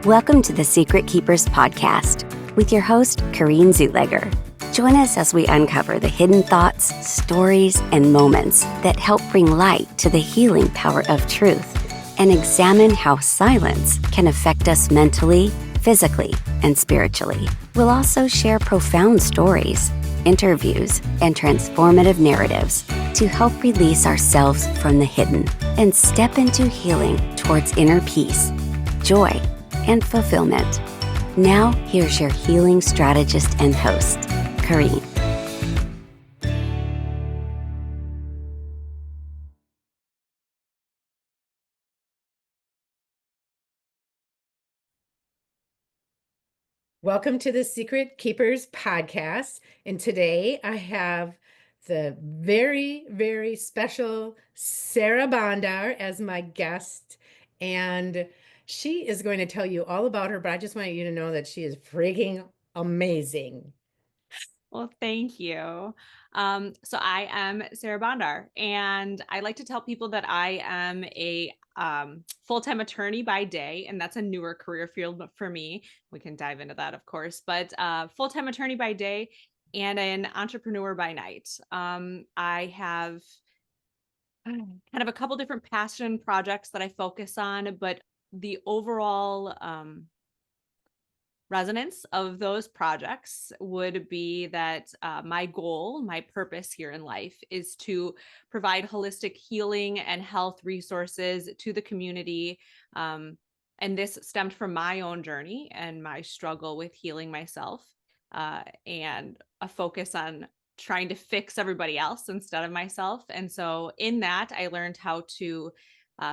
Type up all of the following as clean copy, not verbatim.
Welcome to the Secret Keepers podcast with your host, Kareen Zutleger. Join us as we uncover the hidden thoughts, stories, and moments that help bring light to the healing power of truth and examine how silence can affect us mentally, physically, and spiritually. We'll also share profound stories, interviews, and transformative narratives to help release ourselves from the hidden and step into healing towards inner peace, joy, and fulfillment. Now, here's your healing strategist and host, Kareen. Welcome to the Secret Keepers podcast. And today I have the very, very special Sarah Bondar as my guest. And she is going to tell you all about her, but I just want you to know that she is freaking amazing. Well, thank you. So I am Sarah Bondar, and I like to tell people that I am a full-time attorney by day, and that's a newer career field for me. We can dive into that, of course, but full-time attorney by day and an entrepreneur by night. I have kind of a couple different passion projects that I focus on, but the overall resonance of those projects would be that my goal, my purpose here in life is to provide holistic healing and health resources to the community. And this stemmed from my own journey and my struggle with healing myself, and a focus on trying to fix everybody else instead of myself. And so in that, I learned how to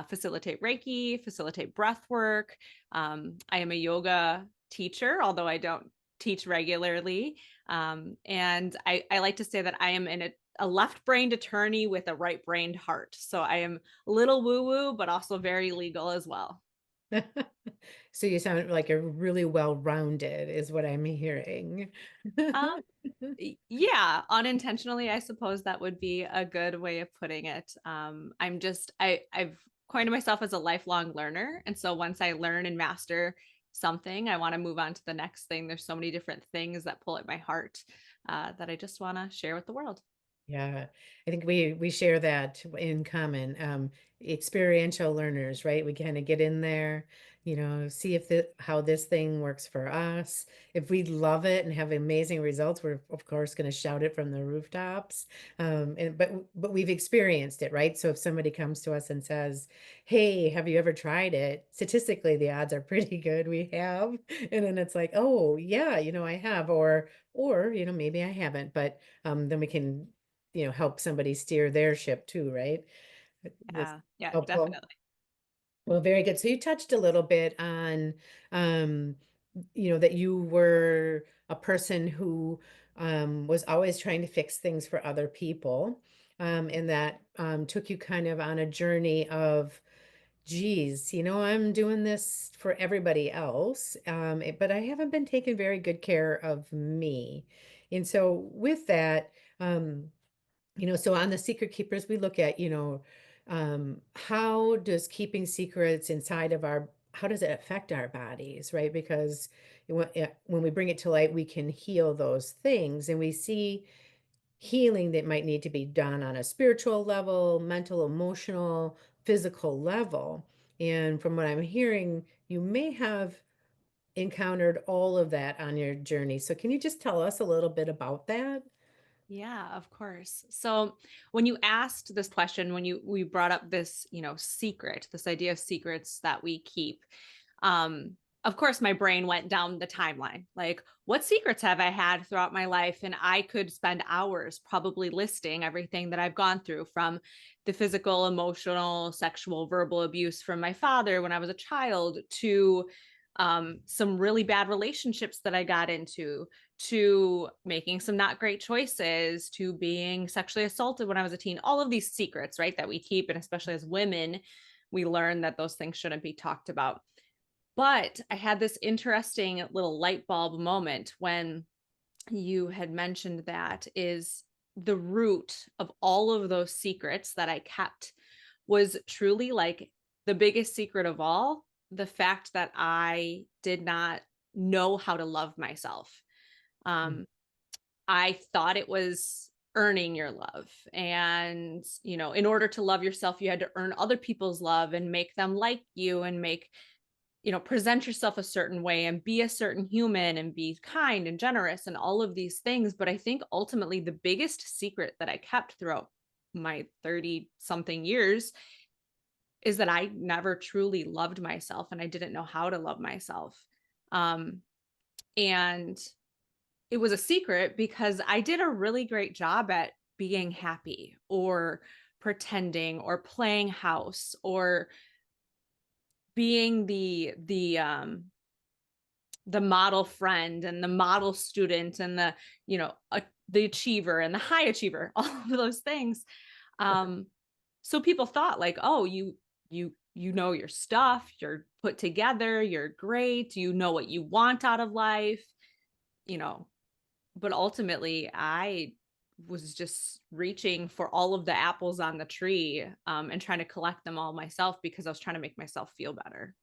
facilitate Reiki, facilitate breath work. I am a yoga teacher, although I don't teach regularly. And I like to say that I am a left-brained attorney with a right-brained heart. So I am a little woo-woo, but also very legal as well. So you sound like a really well-rounded, is what I'm hearing. Um, yeah, unintentionally, I suppose that would be a good way of putting it. I've coined myself as a lifelong learner. And so once I learn and master something, I want to move on to the next thing. There's so many different things that pull at my heart, that I just want to share with the world. Yeah, I think we share that in common. Experiential learners, right? We kind of get in there, see if how this thing works for us. If we love it and have amazing results, we're of course going to shout it from the rooftops. But we've experienced it, right? So if somebody comes to us and says, "Hey, have you ever tried it?" Statistically, the odds are pretty good we have. And then it's like, "Oh, yeah, I have," or maybe I haven't, but then we can help somebody steer their ship too, right? That's Yeah, helpful. definitely. Well, very good. So you touched a little bit on, um, that you were a person who was always trying to fix things for other people, and that took you kind of on a journey of, geez, I'm doing this for everybody else, but I haven't been taking very good care of me. And so with that, so on the Secret Keepers, we look at, how does keeping secrets inside of how does it affect our bodies, right? Because when we bring it to light, we can heal those things, and we see healing that might need to be done on a spiritual level, mental, emotional, physical level. And from what I'm hearing, you may have encountered all of that on your journey. So can you just tell us a little bit about that? Yeah, of course. So when you asked this question, when we brought up this, secret, this idea of secrets that we keep, of course my brain went down the timeline. Like, what secrets have I had throughout my life? And I could spend hours probably listing everything that I've gone through, from the physical, emotional, sexual, verbal abuse from my father when I was a child, to some really bad relationships that I got into, to making some not great choices, to being sexually assaulted when I was a teen. All of these secrets, right, that we keep. And especially as women, we learn that those things shouldn't be talked about. But I had this interesting little light bulb moment when you had mentioned that is the root of all of those secrets that I kept was truly like the biggest secret of all the fact that I did not know how to love myself. Mm. I thought it was earning your love. And, in order to love yourself, you had to earn other people's love and make them like you and present yourself a certain way and be a certain human and be kind and generous and all of these things. But I think ultimately the biggest secret that I kept throughout my 30 something years is that I never truly loved myself and I didn't know how to love myself. And it was a secret because I did a really great job at being happy or pretending or playing house or being the model friend and the model student and the achiever and the high achiever, all of those things. So people thought like, oh, you know your stuff, you're put together, you're great, you know what you want out of life, you know. But ultimately, I was just reaching for all of the apples on the tree, and trying to collect them all myself because I was trying to make myself feel better.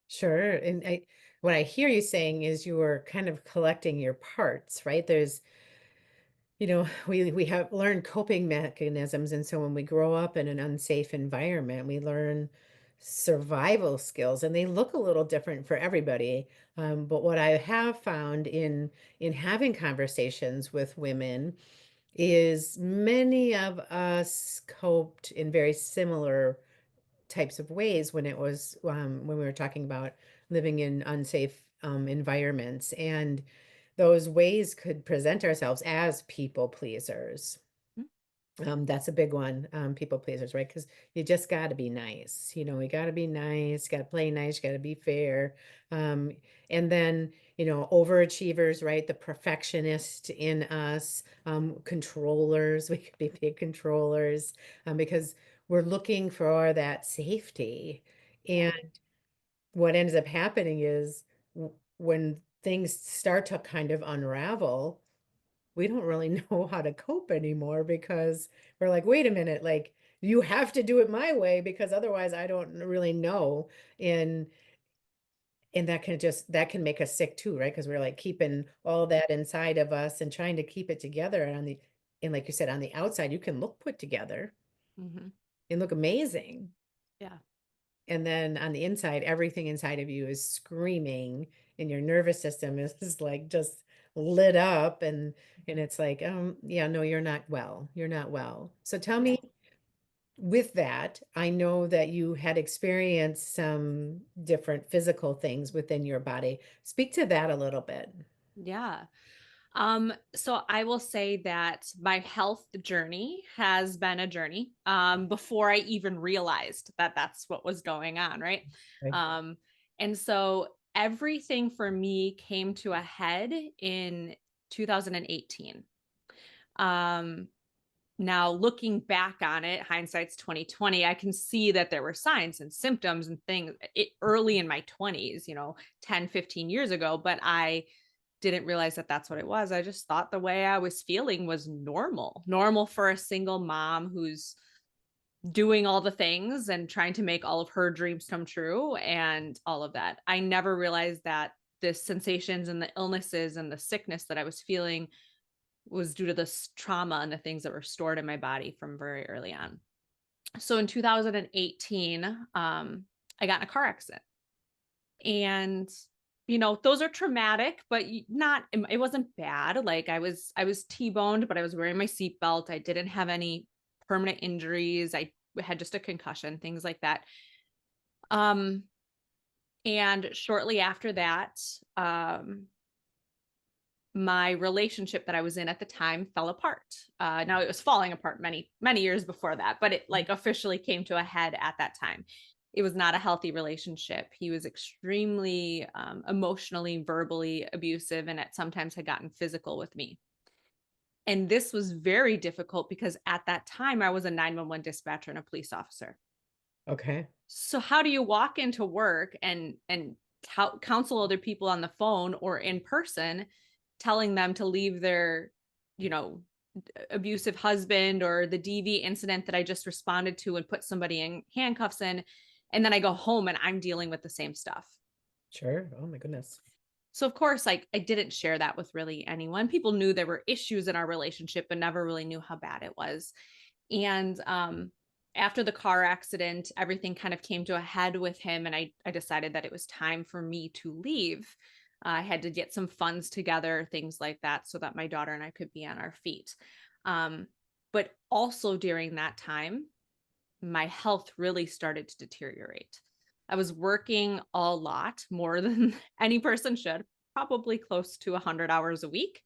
Sure. And what I hear you saying is you were kind of collecting your parts, right? There's, we have learned coping mechanisms, and so when we grow up in an unsafe environment, we learn survival skills, and they look a little different for everybody. But what I have found in having conversations with women is many of us coped in very similar types of ways when it was when we were talking about living in unsafe environments, and those ways could present ourselves as people pleasers. That's a big one, people pleasers, right? Because you just got to be nice. We got to be nice, got to play nice, got to be fair. Um, and then, overachievers, right? The perfectionist in us, controllers, we could be big controllers, because we're looking for that safety. Yeah. And what ends up happening is when things start to kind of unravel, we don't really know how to cope anymore because we're like, wait a minute, like you have to do it my way because otherwise I don't really know. And that can make us sick too, right? Because we're like keeping all that inside of us and trying to keep it together. And like you said, on the outside, you can look put together Mm-hmm. and look amazing. Yeah. And then on the inside, everything inside of you is screaming, and your nervous system is like just lit up, and it's like, yeah, no, you're not well. You're not well. So tell Yeah. me, with that, I know that you had experienced some different physical things within your body. Speak to that a little bit. Yeah. So I will say that my health journey has been a journey, before I even realized that that's what was going on. Right. Right. Um, and so everything for me came to a head in 2018. Um, Now looking back on it, hindsight's 2020, I can see that there were signs and symptoms and things early in my 20s, 10, 15 years ago, but I didn't realize that that's what it was. I just thought the way I was feeling was normal for a single mom who's doing all the things and trying to make all of her dreams come true and all of that. I never realized that the sensations and the illnesses and the sickness that I was feeling was due to this trauma and the things that were stored in my body from very early on. So in 2018, I got in a car accident. And those are traumatic, but it wasn't bad. Like I was T-boned, but I was wearing my seatbelt. I didn't have any permanent injuries. I had just a concussion, things like that. Um, and shortly after that, my relationship that I was in at the time fell apart. Now it was falling apart many, many years before that, but it like officially came to a head at that time. It was not a healthy relationship. He was extremely emotionally, verbally abusive, and at sometimes had gotten physical with me. And this was very difficult because at that time I was a 911 dispatcher and a police officer. Okay. So how do you walk into work and counsel other people on the phone or in person, telling them to leave their, you know, abusive husband or the DV incident that I just responded to and put somebody in handcuffs in, And then I go home and I'm dealing with the same stuff. Sure. Oh my goodness. So of course, like I didn't share that with really anyone. People knew there were issues in our relationship, but never really knew how bad it was. And after the car accident, everything kind of came to a head with him. And I decided that it was time for me to leave. I had to get some funds together, things like that, so that my daughter and I could be on our feet. But also during that time, my health really started to deteriorate. I was working a lot more than any person should, probably close to 100 hours a week,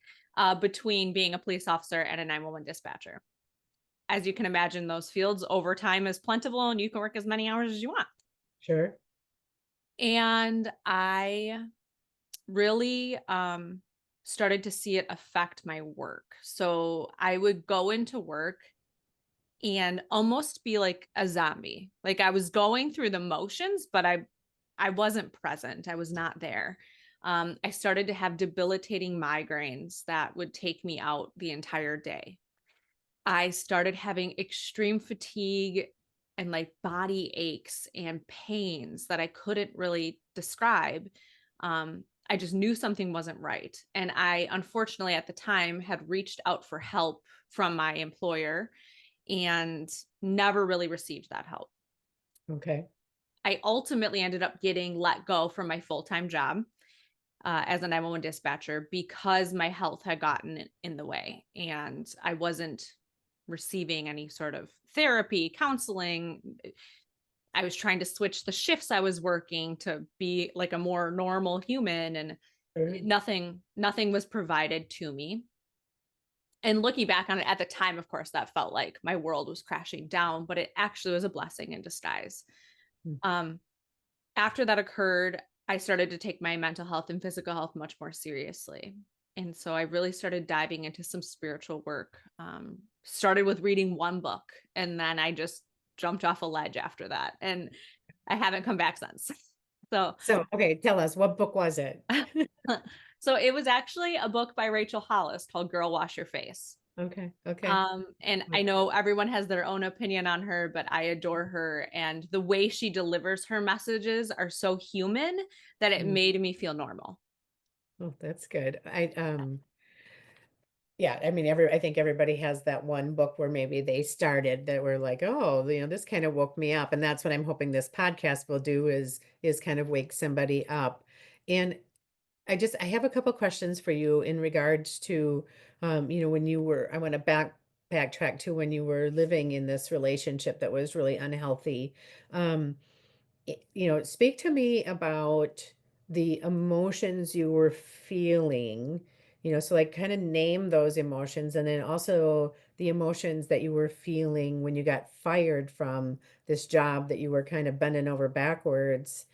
between being a police officer and a 911 dispatcher. As you can imagine, those fields, overtime is plentiful and you can work as many hours as you want. Sure. And I really started to see it affect my work. So I would go into work and almost be like a zombie. Like I was going through the motions, but I wasn't present. I was not there. I started to have debilitating migraines that would take me out the entire day. I started having extreme fatigue and like body aches and pains that I couldn't really describe. I just knew something wasn't right. And I, unfortunately, at the time had reached out for help from my employer and never really received that help. Okay. I ultimately ended up getting let go from my full-time job as a 911 dispatcher because my health had gotten in the way and I wasn't receiving any sort of therapy, counseling. I was trying to switch the shifts I was working to be like a more normal human, and Sure. nothing was provided to me. And looking back on it at the time, of course, that felt like my world was crashing down, but it actually was a blessing in disguise. Mm. After that occurred, I started to take my mental health and physical health much more seriously. And so I really started diving into some spiritual work. Started with reading one book, and then I just jumped off a ledge after that. And I haven't come back since. So, Okay, tell us, what book was it? so it was actually a book by Rachel Hollis called Girl Wash Your Face. Okay. Okay. And I know everyone has their own opinion on her, but I adore her. And the way she delivers her messages are so human that it made me feel normal. Oh, that's good. Yeah, I mean, I think everybody has that one book where maybe they started that were like, oh, this kind of woke me up. And that's what I'm hoping this podcast will do is kind of wake somebody up. And I have a couple questions for you in regards to, when I want to backtrack to when you were living in this relationship that was really unhealthy. Um, Speak to me about the emotions you were feeling, so like kind of name those emotions, and then also the emotions that you were feeling when you got fired from this job that you were kind of bending over backwards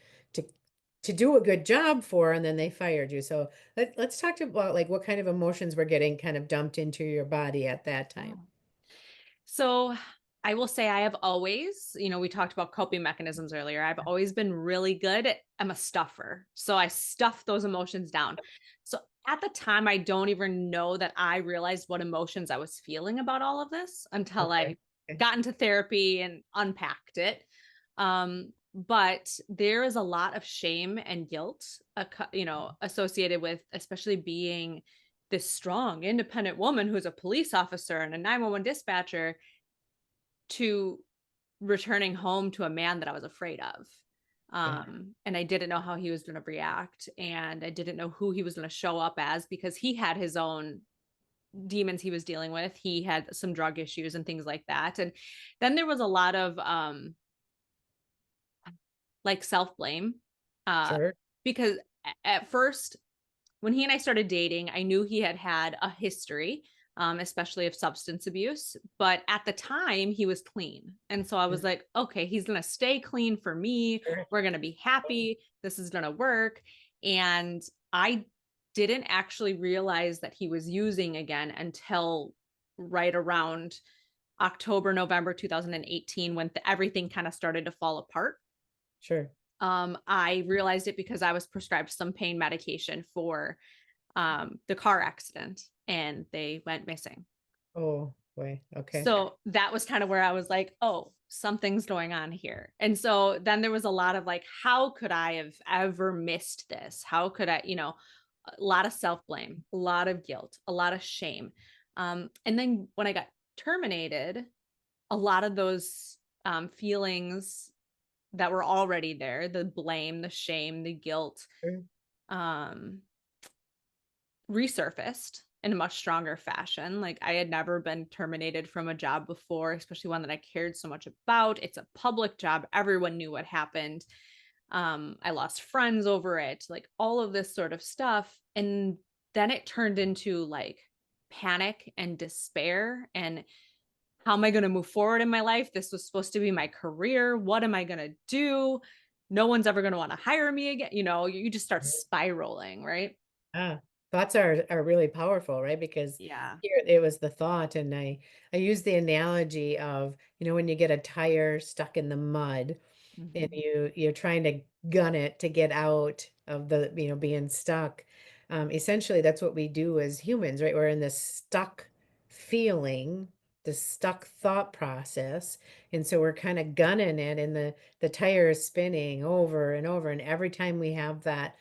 to do a good job for, and then they fired you. So let's talk about like what kind of emotions were getting kind of dumped into your body at that time. So I will say I have always, we talked about coping mechanisms earlier. I've always been really good I'm a stuffer. So I stuff those emotions down. So at the time, I don't even know that I realized what emotions I was feeling about all of this until Okay. I got into therapy and unpacked it. But there is a lot of shame and guilt, associated with especially being this strong, independent woman who's a police officer and a 911 dispatcher to returning home to a man that I was afraid of. And I didn't know how he was going to react. And I didn't know who he was going to show up as because he had his own demons he was dealing with. He had some drug issues and things like that. And then there was a lot of like self-blame Sure. because at first, when he and I started dating, I knew he had a history, especially of substance abuse. But at the time, he was clean. And so I was like, okay, he's going to stay clean for me. Sure. We're going to be happy. This is going to work. And I didn't actually realize that he was using again until right around October, November 2018, when everything kind of started to fall apart. Sure. I realized it because I was prescribed some pain medication for the car accident and they went missing. Oh boy. Okay. So that was kind of where I was like, oh, something's going on here. And so then there was a lot of like, how could I have ever missed this? How could I, a lot of self-blame, a lot of guilt, a lot of shame. And then when I got terminated, a lot of those feelings that were already there, the blame, the shame, the guilt, um, resurfaced in a much stronger fashion. Like I had never been terminated from a job before, especially one that I cared so much about. It's a public job. Everyone knew what happened. I lost friends over it, like all of this sort of stuff. And then it turned into like panic and despair and how am I going to move forward in my life? This was supposed to be my career. What am I going to do? No one's ever going to want to hire me again. You just start spiraling, right? Ah, thoughts are really powerful, right? Because Yeah. here it was the thought, and I use the analogy of, when you get a tire stuck in the mud and Mm-hmm. you're trying to gun it to get out of the, being stuck. Essentially, that's what we do as humans, right? We're in this stuck feeling, the stuck thought process, and so we're kind of gunning it, and the tire is spinning over and over, and every time we have that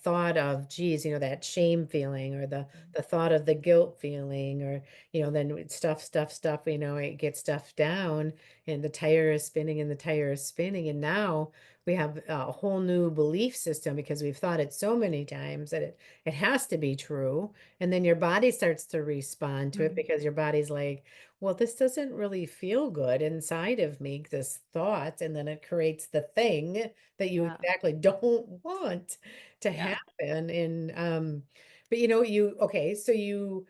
thought of, geez, that shame feeling, or the thought of the guilt feeling, or then stuff, it gets stuffed down, and the tire is spinning and the tire is spinning, and now we have a whole new belief system because we've thought it so many times that it has to be true, and then your body starts to respond to it Mm-hmm. because your body's like, well, this doesn't really feel good inside of me, this thought, and then it creates the thing that you Yeah. exactly don't want to Yeah. happen. And but okay, so you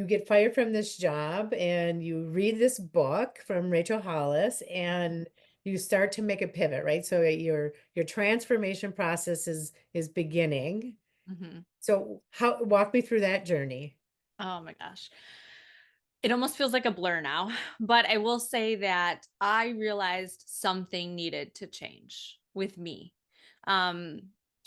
get fired from this job and you read this book from Rachel Hollis and you start to make a pivot, right? So your transformation process is beginning. Mm-hmm. So how walk me through that journey. Oh my gosh. It almost feels like a blur now, but I will say that I realized something needed to change with me. Um,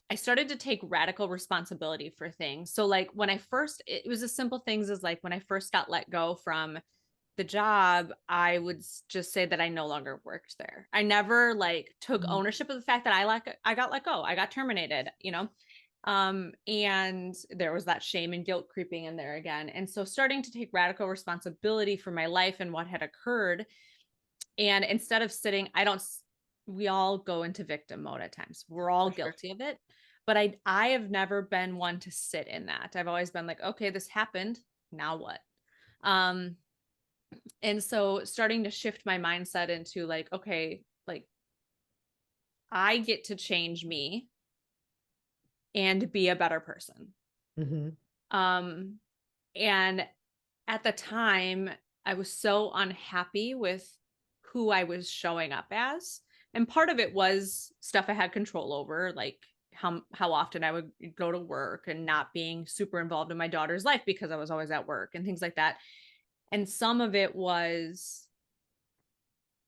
I started to take radical responsibility for things. So like when I first, it was as simple things as like when I first got let go from the job, I would just say that I no longer worked there. I never like took Mhm. ownership of the fact that I got let go. I got terminated. And there was that shame and guilt creeping in there again. And so starting to take radical responsibility for my life and what had occurred. And instead of sitting, we all go into victim mode at times. We're all For sure. guilty of it. But I have never been one to sit in that. I've always been like, okay, this happened. Now what? Um, and so starting to shift my mindset into like, okay, like I get to change me and be a better person. Mhm. Um, and at the time, I was so unhappy with who I was showing up as. And part of it was stuff I had control over, like how often I would go to work and not being super involved in my daughter's life because I was always at work and things like that. And some of it was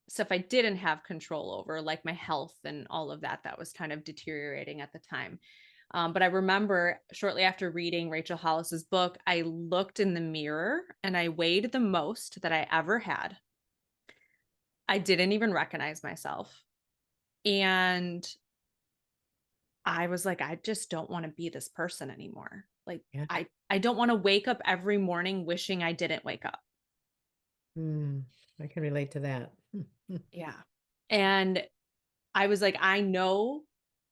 stuff I didn't have control over, like my health and all of that was kind of deteriorating at the time. But I remember shortly after reading Rachel Hollis's book, I looked in the mirror and I weighed the most that I ever had. I didn't even recognize myself. And I was like, I just don't want to be this person anymore. Like Yeah. I don't want to wake up every morning wishing I didn't wake up. I can relate to that. Yeah. And I was like, I know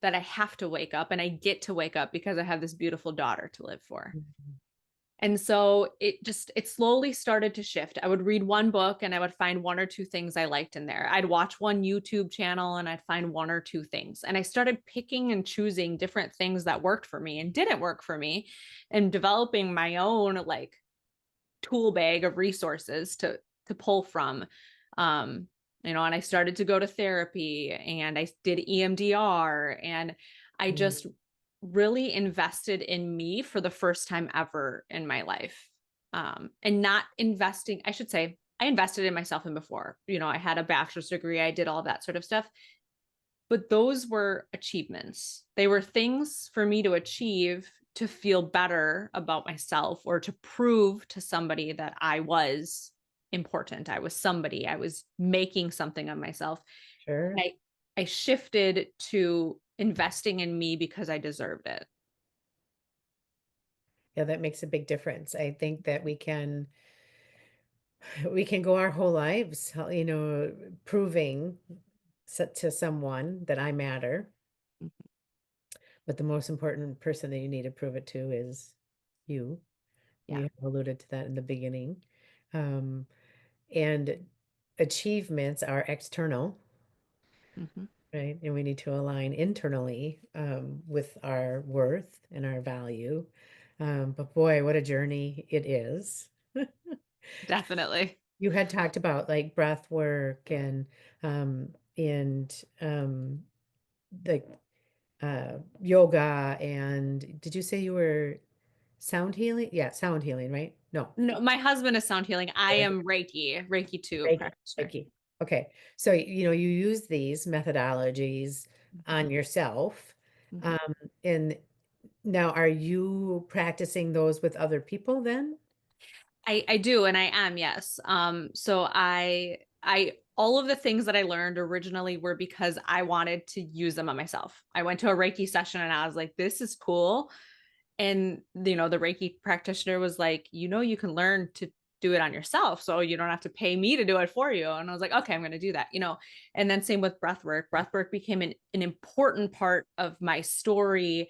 that I have to wake up and I get to wake up because I have this beautiful daughter to live for. Mhm. And so it slowly started to shift. I would read one book and I would find one or two things I liked in there. I'd watch one YouTube channel and I'd find one or two things. And I started picking and choosing different things that worked for me and didn't work for me and developing my own like tool bag of resources to pull from. Um, and I started to go to therapy and I did EMDR and I Mm. just really invested in me for the first time ever in my life. And not investing, I should say, I invested in myself in before. I had a bachelor's degree, I did all that sort of stuff. But those were achievements. They were things for me to achieve to feel better about myself or to prove to somebody that I was important. I was somebody. I was making something of myself. And Sure. I shifted to investing in me because I deserved it. Yeah, that makes a big difference. I think that we can go our whole lives, proving to someone that I matter. Mhm. But the most important person that you need to prove it to is you. Yeah. You alluded to that in the beginning. Um, and achievements are external, Mhm. right? And we need to align internally with our worth and our value. But boy, what a journey it is. Definitely. You had talked about like breath work um, and the yoga. And did you say you were sound healing? Yeah, sound healing, right? No. No, my husband is sound healing. I am Reiki 2 Reiki. practitioner. Reiki. Okay. So, you use these methodologies Mhm. on yourself. Mhm. Um, and now are you practicing those with other people then? I do, and I am, yes. So I all of the things that I learned originally were because I wanted to use them on myself. I went to a Reiki session and I was like, this is cool. And the Reiki practitioner was like, you can learn to do it on yourself. So you don't have to pay me to do it for you. And I was like, okay, I'm going to do that. And then same with breath work. Breath work became an important part of my story.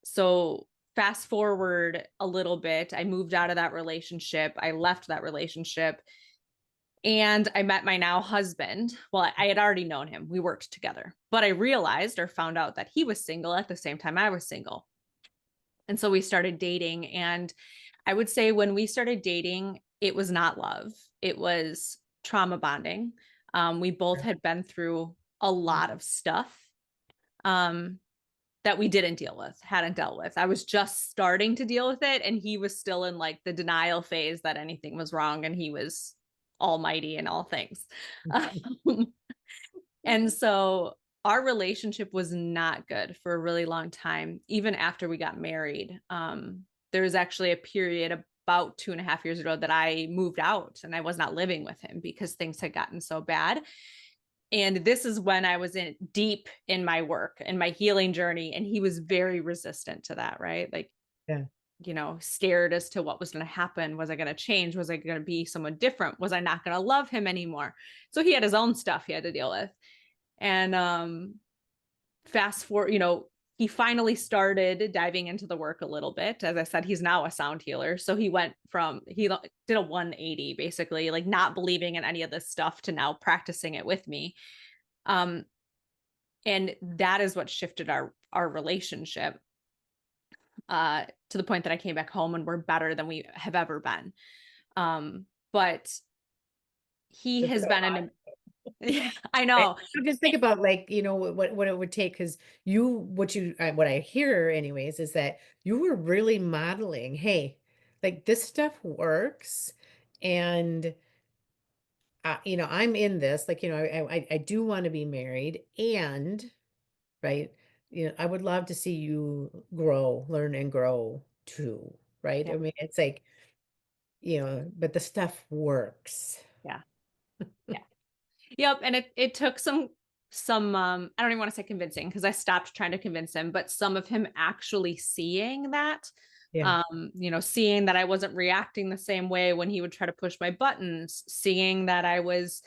So fast forward a little bit, I moved out of that relationship. I left that relationship and I met my now husband. Well, I had already known him. We worked together, but I realized or found out that he was single at the same time I was single. And so we started dating. And I would say when we started dating, it was not love, it was trauma bonding. We both had been through a lot of stuff. Um, that we hadn't dealt with. I was just starting to deal with it. And he was still in like the denial phase that anything was wrong and he was almighty in all things. And so our relationship was not good for a really long time, even after we got married. There was actually a period about 2.5 years ago that I moved out and I was not living with him because things had gotten so bad. And this is when I was deep in my work and my healing journey. And he was very resistant to that, right? Like, Yeah. scared as to what was going to happen. Was I going to change? Was I going to be someone different? Was I not going to love him anymore? So he had his own stuff he had to deal with. And fast forward, he finally started diving into the work a little bit. As I said, he's now a sound healer. So he did a 180, basically, like not believing in any of this stuff to now practicing it with me. And that is what shifted our relationship to the point that I came back home and we're better than we have ever been. But he That's has so been I right. know. So just think about like, what it would take because what I hear anyways is that you were really modeling, hey, like this stuff works and I'm in this, like, I do want to be married and right, I would love to see you learn and grow too, right? Yeah. I mean, it's like, but the stuff works. Yeah. Yeah. Yep. And it took some I don't even want to say convincing because I stopped trying to convince him, but some of him actually seeing that, Yeah. seeing that I wasn't reacting the same way when he would try to push my buttons, seeing that I was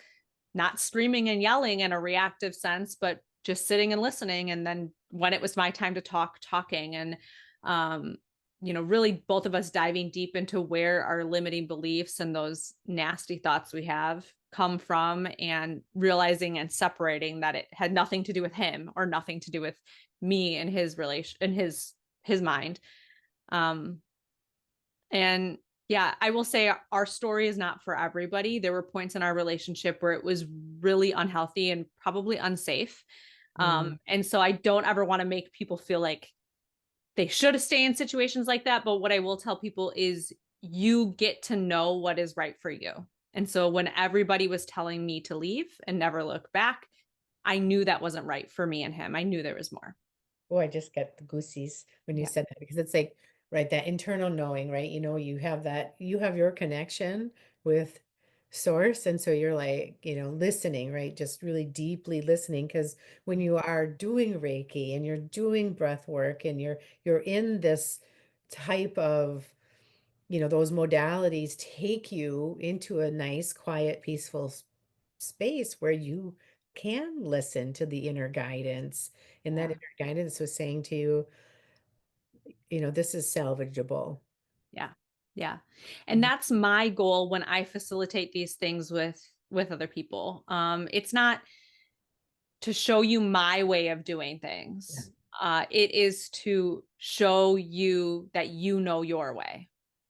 not screaming and yelling in a reactive sense, but just sitting and listening. And then when it was my time to talking and, really both of us diving deep into where our limiting beliefs and those nasty thoughts we have come from and realizing and separating that it had nothing to do with him or nothing to do with me and his relation and his mind. Um, and yeah, I will say our story is not for everybody. There were points in our relationship where it was really unhealthy and probably unsafe. Mm. And so I don't ever want to make people feel like they should stay in situations like that. But what I will tell people is you get to know what is right for you. And so when everybody was telling me to leave and never look back, I knew that wasn't right for me and him. I knew there was more. Oh, I just got the goosies when you Yeah. said that because it's like right? That internal knowing, right? You have your connection with source. And so you're like, listening, right? Just really deeply listening. Because when you are doing Reiki and you're doing breath work and you're in this type of, those modalities take you into a nice, quiet, peaceful space where you can listen to the inner guidance. And that Yeah. inner guidance was saying to you, this is salvageable. Yeah. Yeah. And that's my goal when I facilitate these things with other people. It's not to show you my way of doing Yeah. things. It is to show you that you know your way.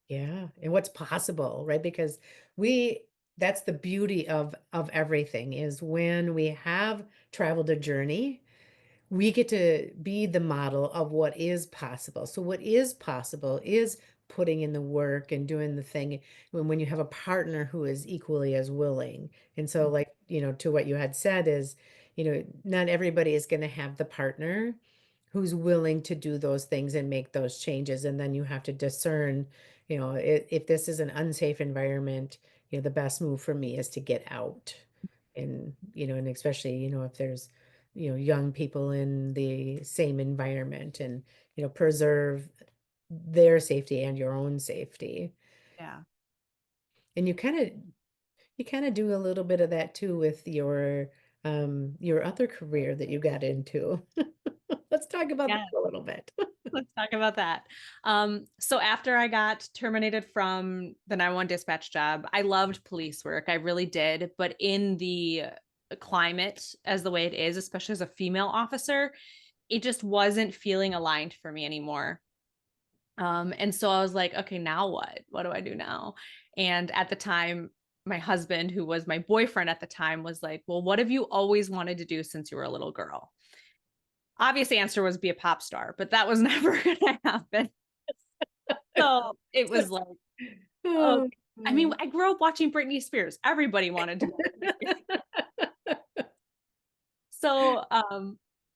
Yeah. And what's possible, right? Because we that's the beauty of everything is when we have traveled a journey, we get to be the model of what is possible. So what is possible is putting in the work and doing the thing when you have a partner who is equally as willing. And so like, to what you had said is, not everybody is going to have the partner who's willing to do those things and make those changes. And then you have to discern, if this is an unsafe environment, the best move for me is to get out. And especially, if there's, young people in the same environment and, preserve their safety and your own safety. Yeah. And you kind of do a little bit of that too with your other career that you got into. Let's talk about Yeah. that a little bit. Let's talk about that. So after I got terminated from the 911 dispatch job, I loved police work. I really did. But in the climate as the way it is, especially as a female officer, it just wasn't feeling aligned for me anymore. And so I was like, okay, now what? What do I do now? And at the time, my husband, who was my boyfriend at the time, was like, well, what have you always wanted to do since you were a little girl? Obvious answer was be a pop star, but that was never going to happen. So it was like, oh, Oh, I mean, I grew up watching Britney Spears. Everybody wanted to watch. So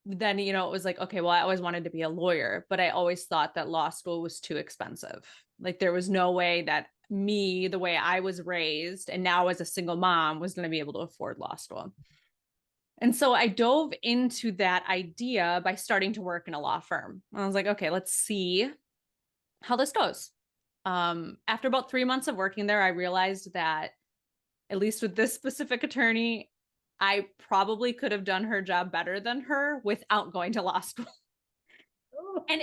then, it was like, okay, well, I always wanted to be a lawyer, but I always thought that law school was too expensive. Like there was no way that me, the way I was raised, and now as a single mom, was going to be able to afford law school. And so I dove into that idea by starting to work in a law firm. I was like, okay, let's see how this goes. After about 3 months of working there, I realized that, at least with this specific attorney, I probably could have done her job better than her without going to law school. And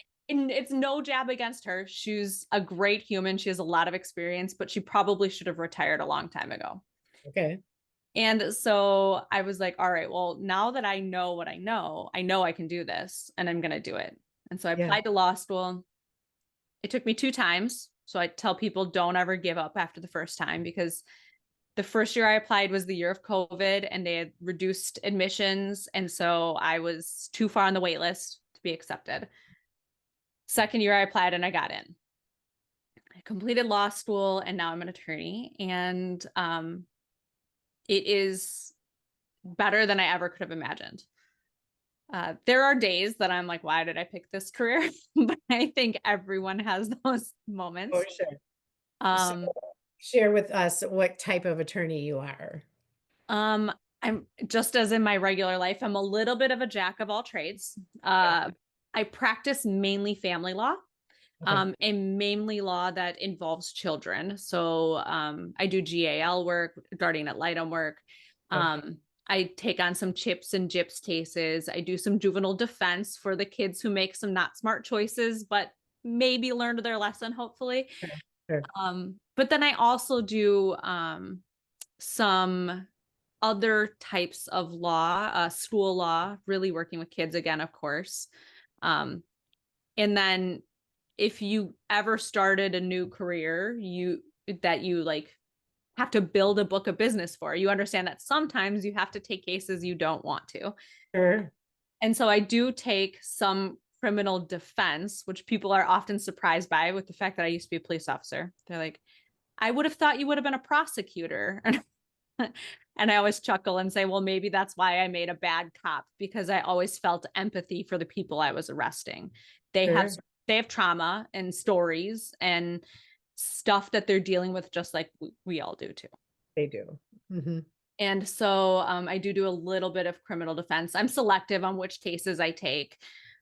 it's no jab against her. She's a great human. She has a lot of experience, but she probably should have retired a long time ago. okay. And so I was like, all right, well, now that I know what I know I can do this and I'm going to do it. And so I Yeah. applied to law school. It took me 2 times. So I tell people don't ever give up after the first time, because the first year I applied was the year of COVID and they had reduced admissions. And so I was too far on the wait list to be accepted. Second year I applied and I got in. I completed law school and now I'm an attorney. And it is better than I ever could have imagined. There are days that I'm like, why did I pick this career? But I think everyone has those moments. For sure. So Um, share with us what type of attorney you are. I'm just as in my regular life, I'm a little bit of a jack of all trades. I practice mainly family law, Okay. and mainly law that involves children. So I do GAL work, guardian ad litem work. Okay. I take on some chips and gyps cases. I do some juvenile defense for the kids who make some not smart choices, but maybe learned their lesson, hopefully. Sure. Sure. But then I also do some other types of law, school law, really working with kids again, of course. And then if you ever started a new career, you like have to build a book of business for, you understand that sometimes you have to take cases you don't want to. Sure. And so I do take some criminal defense, which people are often surprised by, with the fact that I used to be a police officer. They're like, I would have thought you would have been a prosecutor. And I always chuckle and say, well, maybe that's why I made a bad cop, because I always felt empathy for the people I was arresting. They have Sure. they have trauma and stories and stuff that they're dealing with, just like we all do too. They do. Mm-hmm. And so I do a little bit of criminal defense. I'm selective on which cases I take.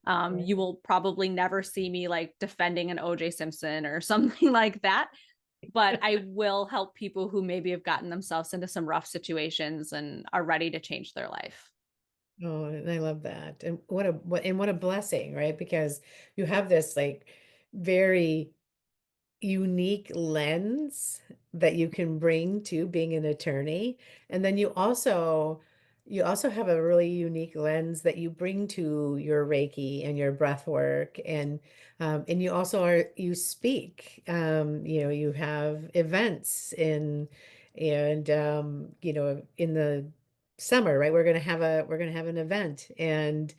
You will probably never see me like defending an OJ Simpson or something like that, but I will help people who maybe have gotten themselves into some rough situations and are ready to change their life. Oh, and I love that. And what a blessing, right? Because you have this like very unique lens that you can bring to being an attorney. And then you also have a really unique lens that you bring to your Reiki and your breath work. And you also you speak, you have events in the summer, right? We're gonna have an event. And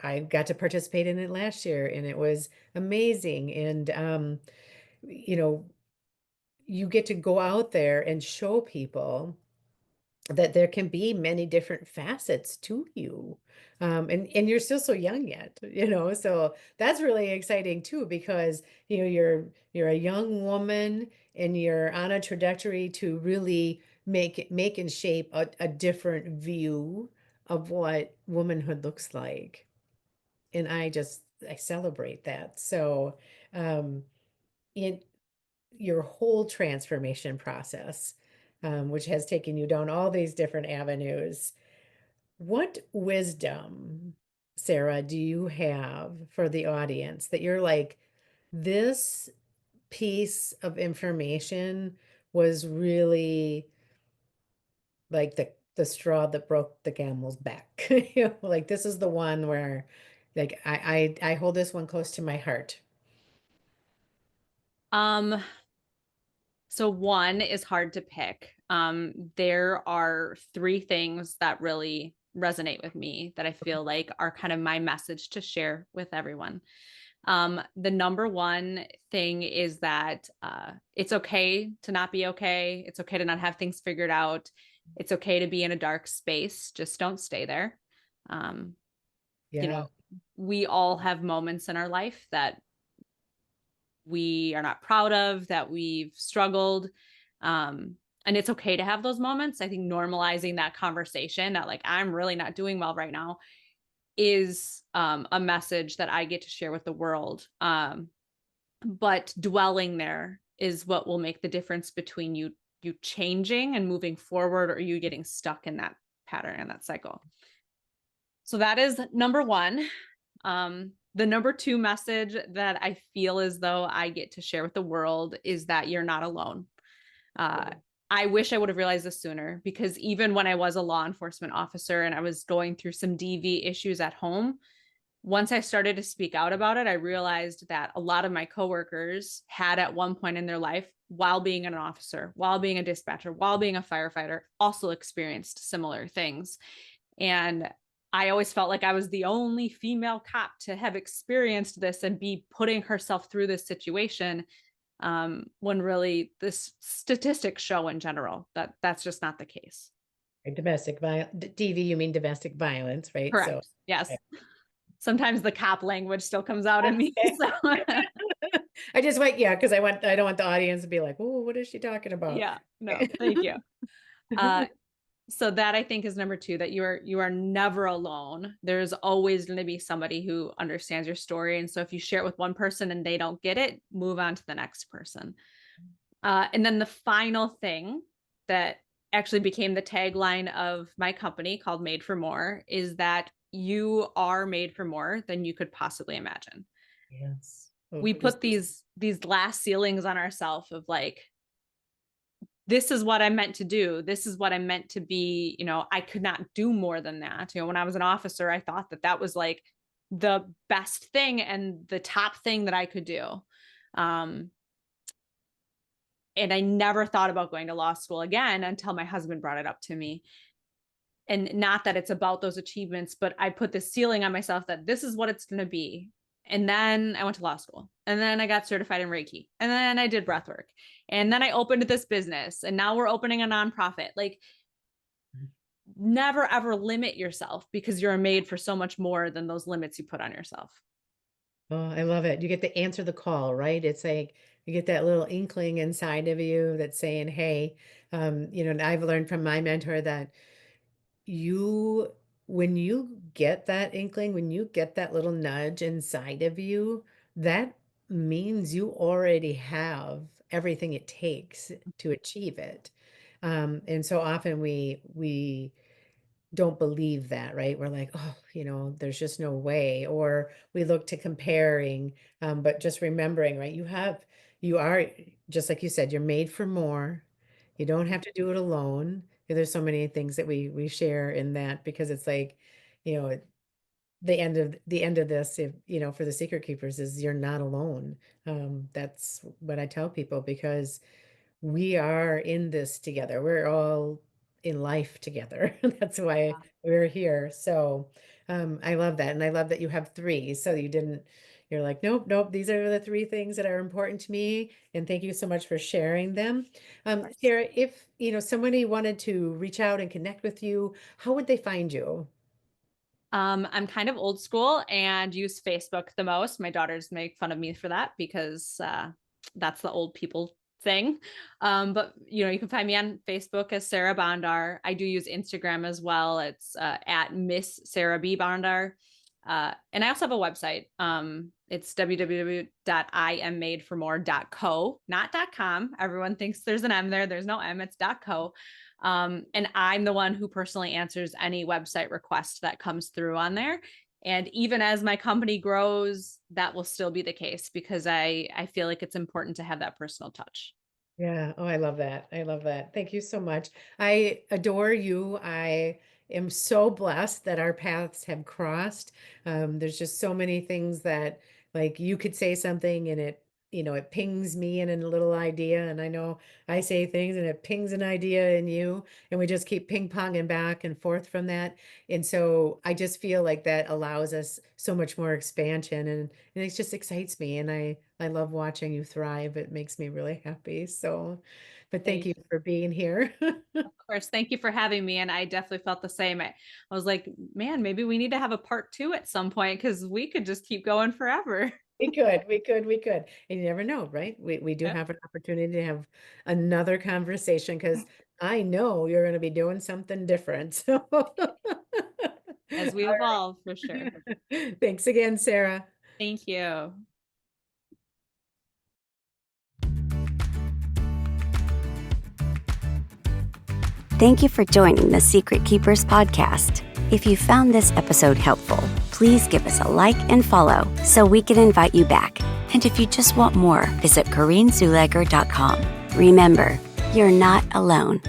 I got to participate in it last year, and it was amazing. And you know, you get to go out there and show people that there can be many different facets to you. And you're still so young yet, so that's really exciting too, because you're a young woman and you're on a trajectory to really make and shape a different view of what womanhood looks like. And I celebrate that. So, in your whole transformation process, which has taken you down all these different avenues, what wisdom, Sarah, do you have for the audience that you're like, this piece of information was really like the straw that broke the camel's back? Like this is the one where like I hold this one close to my heart. Um, so one is hard to pick. There are three things that really resonate with me that I feel like are kind of my message to share with everyone. The number one thing is that it's okay to not be okay. It's okay to not have things figured out. It's okay to be in a dark space. Just don't stay there. Um, Yeah. we all have moments in our life that we are not proud of, that we've struggled. And it's okay to have those moments. I think normalizing that conversation that like, I'm really not doing well right now is a message that I get to share with the world. But dwelling there is what will make the difference between you changing and moving forward, or you getting stuck in that pattern and that cycle. So that is number one. The number two message that I feel as though I get to share with the world is that you're not alone. I wish I would have realized this sooner, because even when I was a law enforcement officer and I was going through some DV issues at home, once I started to speak out about it, I realized that a lot of my coworkers had at one point in their life, while being an officer, while being a dispatcher, while being a firefighter, also experienced similar things. And I always felt like I was the only female cop to have experienced this and be putting herself through this situation, when really this statistics show in general that that's just not the case. Domestic violence, DV, you mean domestic violence, right? Correct. So, Yes. Sometimes the cop language still comes out in me. So. I just went, yeah, because I don't want the audience to be like, oh, what is she talking about? Yeah, no, thank you. So that I think is number two, that you are never alone. There's always going to be somebody who understands your story. And so if you share it with one person and they don't get it, move on to the next person. And then the final thing that actually became the tagline of my company, called Made for More, is that you are made for more than you could possibly imagine. Yes. We put these glass ceilings on ourselves of like, this is what I'm meant to do. This is what I'm meant to be. I could not do more than that. When I was an officer, I thought that was like the best thing and the top thing that I could do. And I never thought about going to law school again until my husband brought it up to me. And not that it's about those achievements, but I put this ceiling on myself that this is what it's going to be. And then I went to law school, and then I got certified in Reiki, and then I did breathwork, and then I opened this business, and now we're opening a nonprofit. Like, never ever limit yourself, because you're made for so much more than those limits you put on yourself. Oh, I love it. You get to answer the call, right? It's like you get that little inkling inside of you that's saying, hey, and I've learned from my mentor that you, when you get that inkling, when you get that little nudge inside of you, that means you already have everything it takes to achieve it. And so often we don't believe that, right? We're like, oh, there's just no way. Or we look to comparing, but just remembering, right? You are, just like you said, you're made for more. You don't have to do it alone. There's so many things that we share in that because it's like, you know, the end of this, if, for the secret keepers is you're not alone. That's what I tell people because we are in this together. We're all in life together. That's why we're here. So I love that. And I love that you have three. So you're like, nope, nope, these are the three things that are important to me. And thank you so much for sharing them. Of course. Sarah, if somebody wanted to reach out and connect with you, how would they find you? I'm kind of old school and use Facebook the most. My daughters make fun of me for that because that's the old people thing. But you can find me on Facebook as Sarah Bondar. I do use Instagram as well. It's at Miss Sarah B Bondar. And I also have a website. It's www.iammadeformore.co, not .com. Everyone thinks there's an M there. There's no M, it's .co. And I'm the one who personally answers any website request that comes through on there. And even as my company grows, that will still be the case because I feel like it's important to have that personal touch. Yeah. Oh, I love that. I love that. Thank you so much. I adore you. I am so blessed that our paths have crossed. There's just so many things that, like, you could say something and it pings me in a little idea. And I know I say things and it pings an idea in you. And we just keep ping ponging back and forth from that. And so I just feel like that allows us so much more expansion. And it just excites me. And I love watching you thrive. It makes me really happy. So, but thank Thank you you. for being here. Of course. Thank you for having me. And I definitely felt the same. I was like, man, maybe we need to have a part two at some point because we could just keep going forever. We could. And you never know, right? We do Yep. have an opportunity to have another conversation because I know you're going to be doing something different. So, As we all evolve, for sure. right. Thanks again, Sarah. Thank you. Thank you for joining the Secret Keepers podcast. If you found this episode helpful, please give us a like and follow so we can invite you back. And if you just want more, visit CorrineZuleger.com. Remember, you're not alone.